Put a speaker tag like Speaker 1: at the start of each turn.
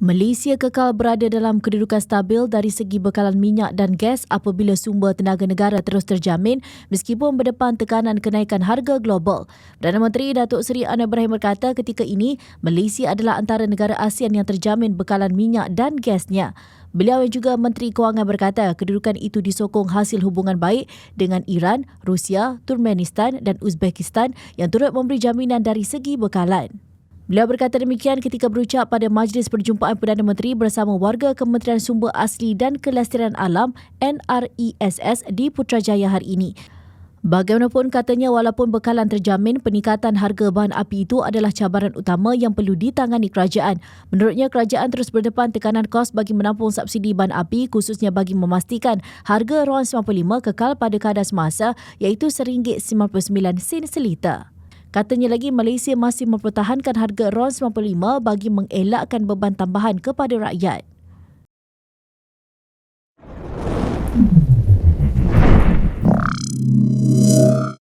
Speaker 1: Malaysia kekal berada dalam kedudukan stabil dari segi bekalan minyak dan gas apabila sumber tenaga negara terus terjamin meskipun berdepan tekanan kenaikan harga global. Perdana Menteri Datuk Seri Anwar Ibrahim berkata ketika ini Malaysia adalah antara negara ASEAN yang terjamin bekalan minyak dan gasnya. Beliau yang juga Menteri Kewangan berkata kedudukan itu disokong hasil hubungan baik dengan Iran, Rusia, Turkmenistan dan Uzbekistan yang turut memberi jaminan dari segi bekalan. Beliau berkata demikian ketika berucap pada Majlis Perjumpaan Perdana Menteri bersama warga Kementerian Sumber Asli dan Kelestarian Alam NRESS di Putrajaya hari ini. Bagaimanapun katanya walaupun bekalan terjamin, peningkatan harga bahan api itu adalah cabaran utama yang perlu ditangani kerajaan. Menurutnya, kerajaan terus berdepan tekanan kos bagi menampung subsidi bahan api khususnya bagi memastikan harga RON 95 kekal pada kadar semasa iaitu RM1.99 seliter. Katanya lagi Malaysia masih mempertahankan harga RON 95 bagi mengelakkan beban tambahan kepada rakyat.